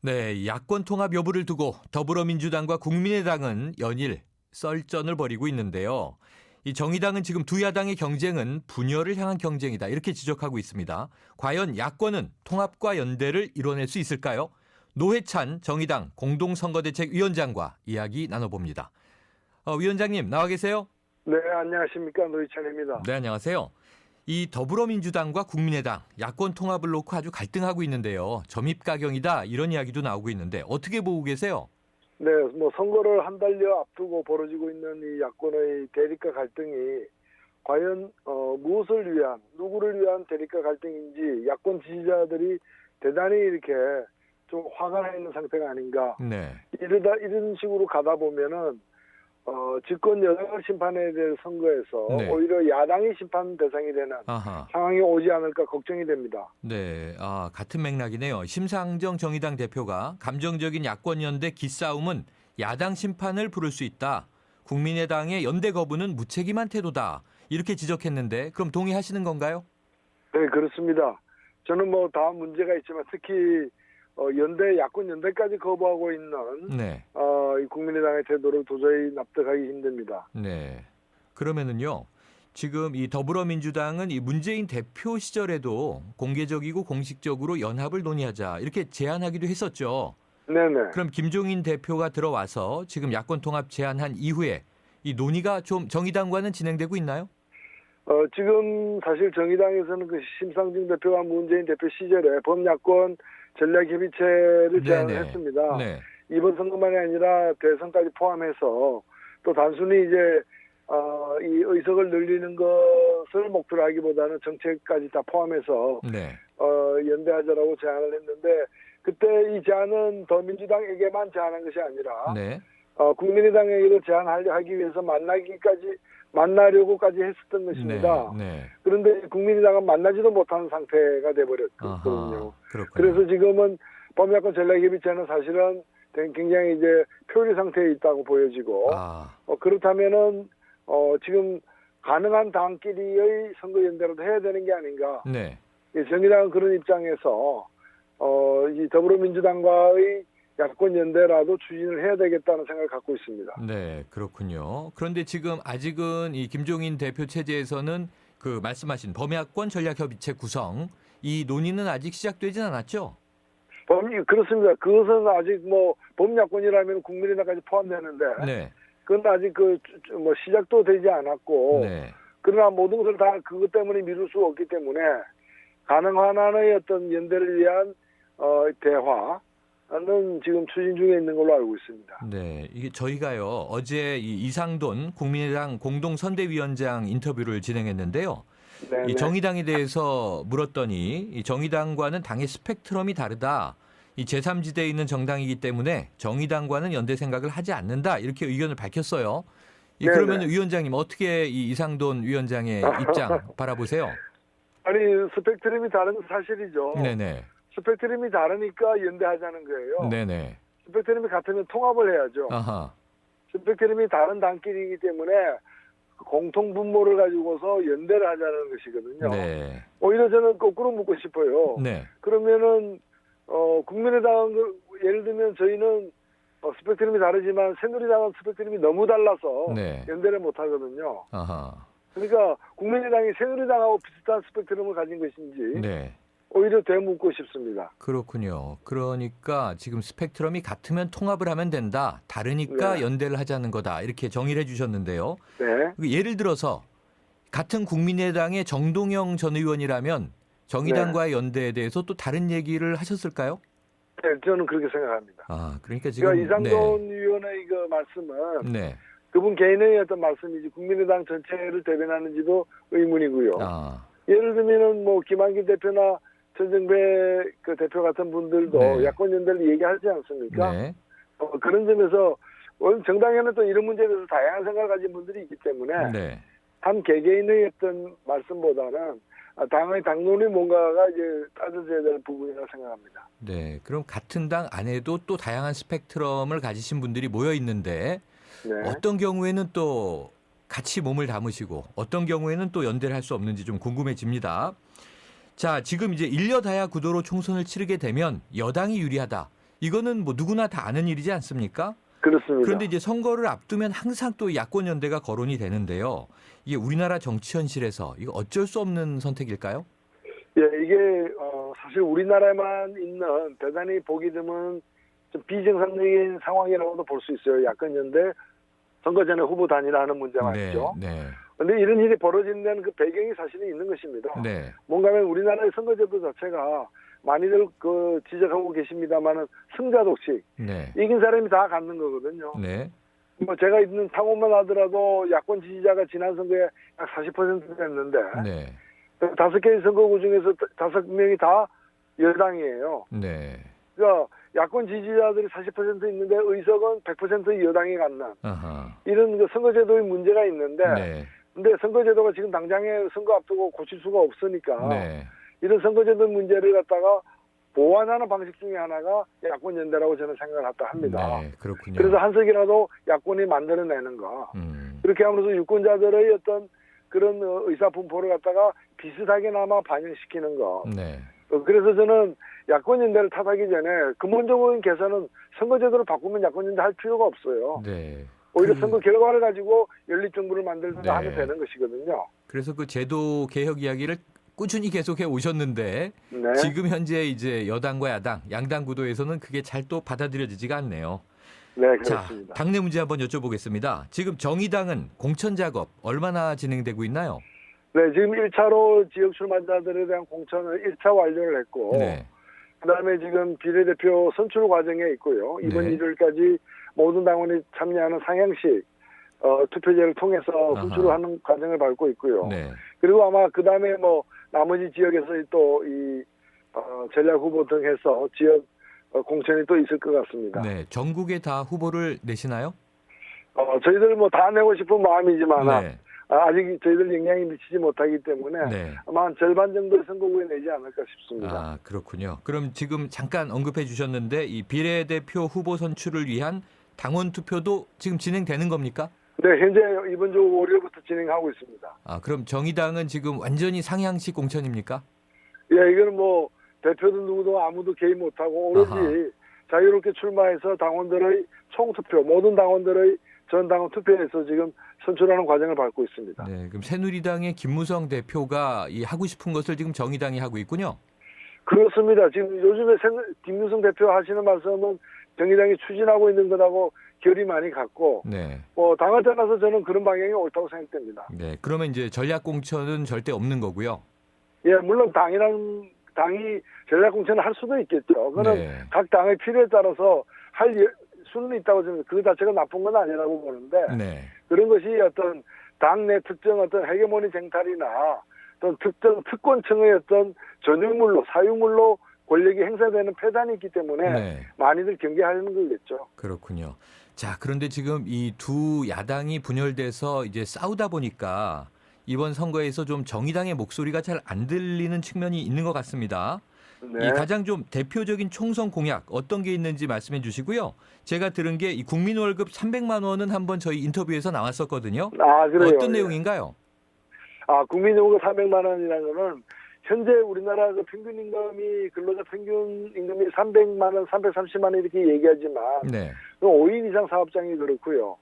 네, 야권 통합 여부를 두고 더불어민주당과 국민의당은 연일 썰전을 벌이고 있는데요. 이 정의당은 지금 두 야당의 경쟁은 분열을 향한 경쟁이다 이렇게 지적하고 있습니다. 과연 야권은 통합과 연대를 이뤄낼 수 있을까요? 노회찬 정의당 공동선거대책위원장과 이야기 나눠봅니다. 위원장님 나와 계세요? 네, 안녕하십니까. 노희찬입니다. 네, 안녕하세요. 이 더불어민주당과 국민의당 야권 통합을 놓고 아주 갈등하고 있는데요. 점입가경이다 이런 이야기도 나오고 있는데 어떻게 보고 계세요? 네, 선거를 한 달여 앞두고 벌어지고 있는 이 야권의 대립과 갈등이 과연 무엇을 위한, 누구를 위한 대립과 갈등인지 야권 지지자들이 대단히 이렇게 좀 화가 나 있는 상태가 아닌가. 네. 이런 식으로 가다 보면은 집권 여당을 심판해야 될 선거에서 네. 오히려 야당이 심판 대상이 되는 아하. 상황이 오지 않을까 걱정이 됩니다. 네, 같은 맥락이네요. 심상정 정의당 대표가 감정적인 야권 연대 기싸움은 야당 심판을 부를 수 있다. 국민의당의 연대 거부는 무책임한 태도다. 이렇게 지적했는데 그럼 동의하시는 건가요? 네, 그렇습니다. 저는 다 문제가 있지만 특히 야권 연대까지 거부하고 있는 네. 이 국민의당의 태도를 도저히 납득하기 힘듭니다. 네. 그러면은요. 지금 이 더불어민주당은 이 문재인 대표 시절에도 공개적이고 공식적으로 연합을 논의하자 이렇게 제안하기도 했었죠. 네네. 그럼 김종인 대표가 들어와서 지금 야권 통합 제안한 이후에 이 논의가 좀 정의당과는 진행되고 있나요? 지금 사실 정의당에서는 그 심상정 대표와 문재인 대표 시절에 범야권 전략협의체를 제안을 네네. 했습니다. 네. 이번 선거만이 아니라 대선까지 포함해서 또 단순히 이제 이 의석을 늘리는 것을 목표로 하기보다는 정책까지 다 포함해서 네. 연대하자라고 제안을 했는데 그때 이 제안은 더민주당에게만 제안한 것이 아니라 네. 국민의당에게도 제안하기 위해서 만나려고까지 했었던 것입니다. 네. 그런데 국민의당은 만나지도 못하는 상태가 돼버렸거든요. 아하, 그렇군요. 그래서 지금은 범야권 전략협의체는 사실은 굉장히 이제 표류 상태에 있다고 보여지고 그렇다면은 지금 가능한 당끼리의 선거 연대라도 해야 되는 게 아닌가. 네. 정의당은 그런 입장에서 이 더불어민주당과의 야권 연대라도 추진을 해야 되겠다는 생각을 갖고 있습니다. 네, 그렇군요. 그런데 지금 아직은 이 김종인 대표 체제에서는 그 말씀하신 범야권 전략협의체 구성 이 논의는 아직 시작되진 않았죠? 그렇습니다. 그것은 아직 범야권이라면 국민의당까지 포함되는데 네. 그건 아직 시작도 되지 않았고 네. 그러나 모든 것을 다 그것 때문에 미룰 수 없기 때문에 가능한 한의 어떤 연대를 위한 대화는 지금 추진 중에 있는 걸로 알고 있습니다. 네, 이게 저희가요 어제 이 이상돈 국민의당 공동선대위원장 인터뷰를 진행했는데요. 네네. 이 정의당에 대해서 물었더니 이 정의당과는 당의 스펙트럼이 다르다. 이 제3지대에 있는 정당이기 때문에 정의당과는 연대 생각을 하지 않는다. 이렇게 의견을 밝혔어요. 그러면 위원장님 어떻게 이 이상돈 위원장의 입장 바라보세요? 아니 스펙트럼이 다른 건 사실이죠. 네네. 스펙트럼이 다르니까 연대하자는 거예요. 네네. 스펙트럼이 같으면 통합을 해야죠. 아하. 스펙트럼이 다른 당끼리이기 때문에 공통 분모를 가지고서 연대를 하자는 것이거든요. 네. 오히려 저는 거꾸로 묻고 싶어요. 네. 그러면은 국민의당 예를 들면 저희는 스펙트럼이 다르지만 새누리당은 스펙트럼이 너무 달라서 네. 연대를 못 하거든요. 아하. 그러니까 국민의당이 새누리당하고 비슷한 스펙트럼을 가진 것인지 네. 오히려 되묻고 싶습니다. 그렇군요. 그러니까 지금 스펙트럼이 같으면 통합을 하면 된다. 다르니까 네. 연대를 하자는 거다. 이렇게 정의를 해주셨는데요. 네. 예를 들어서 같은 국민의당의 정동영 전 의원이라면 정의당과의 연대에 대해서 또 다른 얘기를 하셨을까요? 네, 저는 그렇게 생각합니다. 그러니까 지금 이상돈 의원의 그 말씀은 네. 그분 개인의 어떤 말씀이지 국민의당 전체를 대변하는지도 의문이고요. 예를 들면은 김한길 대표나 전정배 그 대표 같은 분들도 네. 야권 연대를 얘기하지 않습니까? 네. 그런 점에서 정당에는 또 이런 문제에 대해서 다양한 생각을 가진 분들이 있기 때문에 네. 한 개개인의 어떤 말씀보다는 당의 당론이 뭔가가 이제 따져져야 될 부분이라고 생각합니다. 네. 그럼 같은 당 안에도 또 다양한 스펙트럼을 가지신 분들이 모여 있는데 네. 어떤 경우에는 또 같이 몸을 담으시고 어떤 경우에는 또 연대를 할 수 없는지 좀 궁금해집니다. 자, 지금 이제 일여다야 구도로 총선을 치르게 되면 여당이 유리하다. 이거는 뭐 누구나 다 아는 일이지 않습니까? 그렇습니다. 그런데 이제 선거를 앞두면 항상 또 야권 연대가 거론이 되는데요. 이게 우리나라 정치 현실에서 이거 어쩔 수 없는 선택일까요? 예, 이게 사실 우리나라에만 있는 대단히 보기 드문 좀 비정상적인 상황이라고도 볼 수 있어요. 야권 연대 선거 전에 후보 단일화하는 문제가 있죠. 네. 그런데 이런 일이 벌어지는 데는 그 배경이 사실은 있는 것입니다. 네. 뭔가 하면 우리나라의 선거제도 자체가 많이들 지적하고 계십니다만은 승자 독식 네. 이긴 사람이 다 갖는 거거든요. 네. 뭐 제가 있는 상호만 하더라도 야권 지지자가 지난 선거에 약 40% 됐는데 네. 5개의 선거구 중에서 5명이 다 여당이에요. 네. 그러니까 야권 지지자들이 40% 있는데 의석은 100% 여당이 갖는 아하. 이런 그 선거제도의 문제가 있는데 네. 근데 선거제도가 지금 당장에 선거 앞두고 고칠 수가 없으니까 네. 이런 선거제도 문제를 갖다가 보완하는 방식 중에 하나가 야권 연대라고 저는 생각을 했다 합니다. 네. 그렇군요. 그래서 한석이라도 야권이 만들어내는 거 그렇게 함으로써 유권자들의 어떤 그런 의사 분포를 갖다가 비슷하게나마 반영시키는 거. 네. 그래서 저는 야권 연대를 탓하기 전에 근본적인 개선은 선거제도를 바꾸면 야권 연대 할 필요가 없어요. 네. 오히려 선거 결과를 가지고 연립정부를 만들든가 네. 하면 되는 것이거든요. 그래서 그 제도 개혁 이야기를 꾸준히 계속해 오셨는데 네. 지금 현재 이제 여당과 야당, 양당 구도에서는 그게 잘 또 받아들여지지가 않네요. 네, 자, 그렇습니다. 당내 문제 한번 여쭤보겠습니다. 지금 정의당은 공천 작업 얼마나 진행되고 있나요? 네, 지금 1차로 지역 출마자들에 대한 공천을 1차 완료를 했고 네. 그다음에 지금 비례대표 선출 과정에 있고요. 이번 네. 일요일까지 모든 당원이 참여하는 상향식 투표제를 통해서 아하. 선출을 하는 과정을 밟고 있고요. 네. 그리고 아마 그다음에 뭐 나머지 지역에서 또 이 전략 후보 등 해서 지역 공천이 또 있을 것 같습니다. 네. 전국에 다 후보를 내시나요? 저희들 뭐 다 내고 싶은 마음이지만 네. 아직 저희들 영향이 미치지 못하기 때문에 네. 아마 한 절반 정도의 선거구에 내지 않을까 싶습니다. 아, 그렇군요. 그럼 지금 잠깐 언급해 주셨는데 이 비례대표 후보 선출을 위한 당원 투표도 지금 진행되는 겁니까? 네, 현재 이번 주 월요일부터 진행하고 있습니다. 아, 그럼 정의당은 지금 완전히 상향식 공천입니까? 예, 이거는 뭐 대표도 누구도 아무도 개입 못하고 오로지 아하. 자유롭게 출마해서 당원들의 총투표, 모든 당원들의 전 당원 투표에서 지금 선출하는 과정을 밟고 있습니다. 네, 그럼 새누리당의 김무성 대표가 이 하고 싶은 것을 지금 정의당이 하고 있군요. 그렇습니다. 지금 요즘에 김무성 대표 하시는 말씀은 정의당이 추진하고 있는 것하고 결이 많이 같고 네. 당을 떠나서 저는 그런 방향이 옳다고 생각됩니다. 네. 그러면 이제 전략 공천은 절대 없는 거고요. 예, 물론 당이 전략 공천을 할 수도 있겠죠. 그거는 네. 각 당의 필요에 따라서 할 수는 있다고 저는 그 자체가 나쁜 건 아니라고 보는데 네. 그런 것이 어떤 당내 특정 어떤 헤게모니 쟁탈이나 어떤 특정 특권층의 어떤 전유물로 사유물로 권력이 행사되는 폐단이 있기 때문에 네. 많이들 경계하는 거겠죠. 그렇군요. 자, 그런데 지금 이 두 야당이 분열돼서 이제 싸우다 보니까 이번 선거에서 좀 정의당의 목소리가 잘 안 들리는 측면이 있는 것 같습니다. 네. 이 가장 좀 대표적인 총선 공약 어떤 게 있는지 말씀해 주시고요. 제가 들은 게 이 국민 월급 300만 원은 한번 저희 인터뷰에서 나왔었거든요. 그래요. 어떤 예. 내용인가요? 국민 요금 400만 원이라는 거는 현재 우리나라 그 평균 임금이 근로자 평균 임금이 300만 원, 330만 원 이렇게 얘기하지만 네. 5인 이상 사업장이 그렇고요.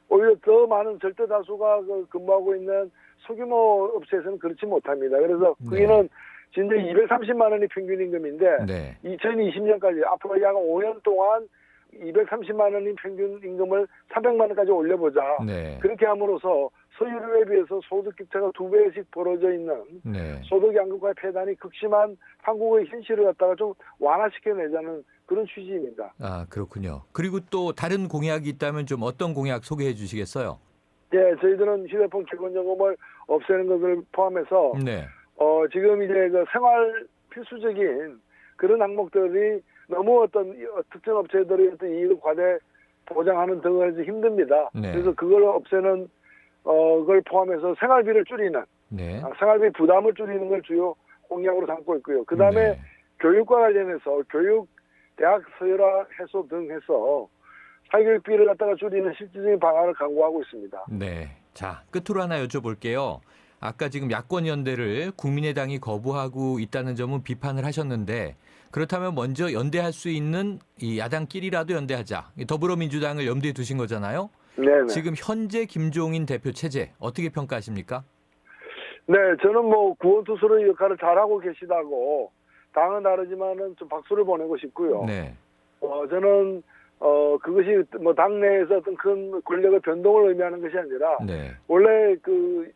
오히려 더 많은 절대 다수가 근무하고 있는 소규모 업체에서는 그렇지 못합니다. 그래서 거기는 진짜 230만 원이 평균 임금인데 네. 2020년까지 앞으로 약 5년 동안 230만 원인 평균 임금을 300만 원까지 올려보자. 네. 그렇게 함으로써 서유럽에 비해서 소득 격차가 2배씩 벌어져 있는 네. 소득 양극화의 폐단이 극심한 한국의 현실을 갖다가 좀 완화시켜내자는 그런 취지입니다. 아, 그렇군요. 그리고 또 다른 공약이 있다면 좀 어떤 공약 소개해 주시겠어요? 네, 저희들은 휴대폰 기본요금을 없애는 것을 포함해서 네. 지금 이제 그 생활 필수적인 그런 항목들이 너무 어떤 특정 업체들의 어떤 이익을 과대 보장하는 등을 해서 힘듭니다. 네. 그래서 그걸 없애는 걸 포함해서 생활비를 줄이는 네. 생활비 부담을 줄이는 걸 주요 공약으로 삼고 있고요. 그 다음에 네. 교육과 관련해서 교육 대학 서열화 해소 등 해서 사교육비를 갖다가 줄이는 실질적인 방안을 강구하고 있습니다. 네. 자, 끝으로 하나 여쭤볼게요. 아까 지금 야권 연대를 국민의당이 거부하고 있다는 점은 비판을 하셨는데 그렇다면 먼저 연대할 수 있는 이 야당끼리라도 연대하자. 더불어민주당을 염두에 두신 거잖아요. 네네. 지금 현재 김종인 대표 체제 어떻게 평가하십니까? 네, 저는 뭐 구원투수의 역할을 잘하고 계시다고 당은 다르지만은 좀 박수를 보내고 싶고요. 네. 저는 그것이 뭐 당내에서 어떤 큰 권력의 변동을 의미하는 것이 아니라 네. 원래 그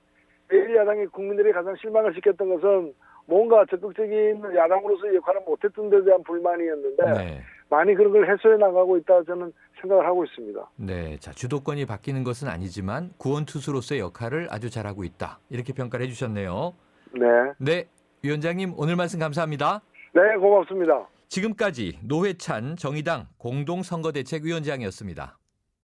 제1야당이 국민들이 가장 실망을 시켰던 것은 뭔가 적극적인 야당으로서의 역할을 못했던 데 대한 불만이었는데 네. 많이 그런 걸 해소해 나가고 있다 저는 생각을 하고 있습니다. 네. 자, 주도권이 바뀌는 것은 아니지만 구원투수로서의 역할을 아주 잘하고 있다. 이렇게 평가를 해주셨네요. 네. 네. 위원장님 오늘 말씀 감사합니다. 네, 고맙습니다. 지금까지 노회찬 정의당 공동선거대책위원장이었습니다.